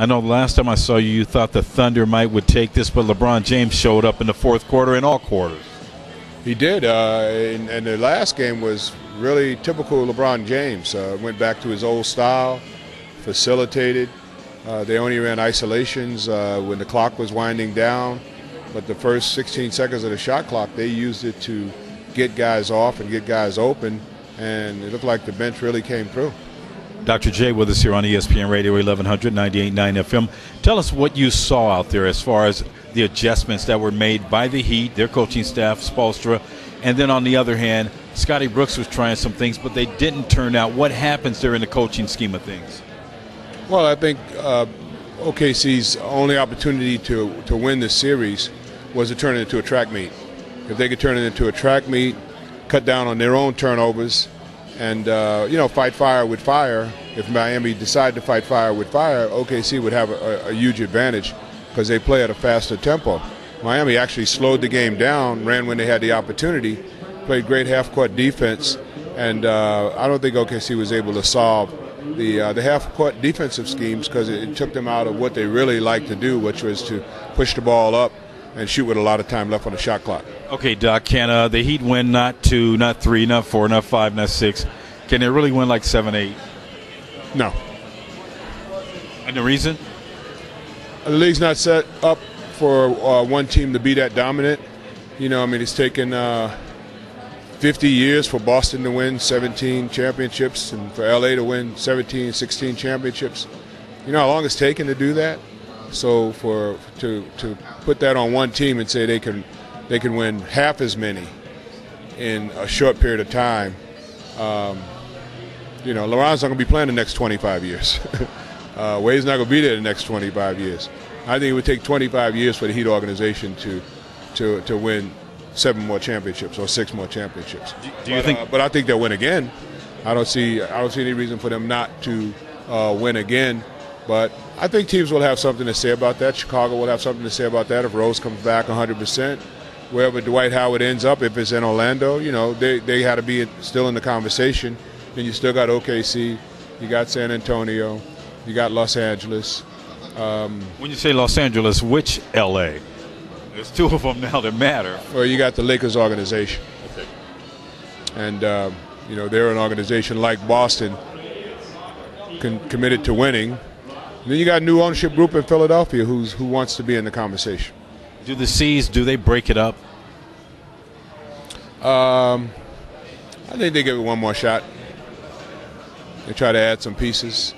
I know the last time I saw you, you thought the Thunder would take this, but LeBron James showed up in the fourth quarter and all quarters. He did, and the last game was really typical LeBron James. Went back to his old style, facilitated. They only ran isolations when the clock was winding down, but the first 16 seconds of the shot clock, they used it to get guys off and get guys open, and it looked like the bench really came through. Dr. J with us here on ESPN Radio 1100, 98.9 FM. Tell us what you saw out there as far as the adjustments that were made by the Heat, their coaching staff, Spoelstra, and then on the other hand, Scotty Brooks was trying some things, but they didn't turn out. What happens there in the coaching scheme of things? Well, I think OKC's only opportunity to win this series was to turn it into a track meet. If they could turn it into a track meet, cut down on their own turnovers, and fight fire with fire. If Miami decided to fight fire with fire, OKC would have a huge advantage because they play at a faster tempo. Miami actually slowed the game down, ran when they had the opportunity, played great half-court defense, and I don't think OKC was able to solve the half-court defensive schemes because it took them out of what they really like to do, which was to push the ball up and shoot with a lot of time left on the shot clock. Okay, Doc, can the Heat win not 2, not 3, not 4, not 5, not 6? Can they really win like 7, 8? No. And the reason? The league's not set up for one team to be that dominant. It's taken 50 years for Boston to win 17 championships and for LA to win 17, 16 championships. You know how long it's taken to do that? So to put that on one team and say they can win half as many in a short period of time, LeBron's not going to be playing the next 25 years. Wade's not going to be there the next 25 years. I think it would take 25 years for the Heat organization to win 7 more championships or 6 more championships. Do you think? But I think they'll win again. I don't see any reason for them not to win again. But I think teams will have something to say about that. Chicago will have something to say about that if Rose comes back 100%. Wherever Dwight Howard ends up, if it's in Orlando, they had to be still in the conversation. And you still got OKC, you got San Antonio, you got Los Angeles. When you say Los Angeles, which L.A.? There's 2 of them now that matter. Well, you got the Lakers organization. Okay. And, they're an organization like Boston, committed to winning. And then you got a new ownership group in Philadelphia who wants to be in the conversation. Do the C's, do they break it up? I think they give it one more shot. They try to add some pieces.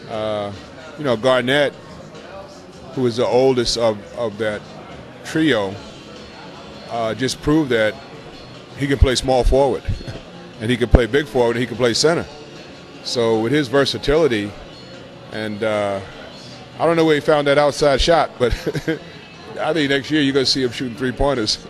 Garnett, who is the oldest of that trio, just proved that he can play small forward, and he can play big forward, and he can play center. So with his versatility, and I don't know where he found that outside shot, but I think next year you're going to see him shooting 3-pointers.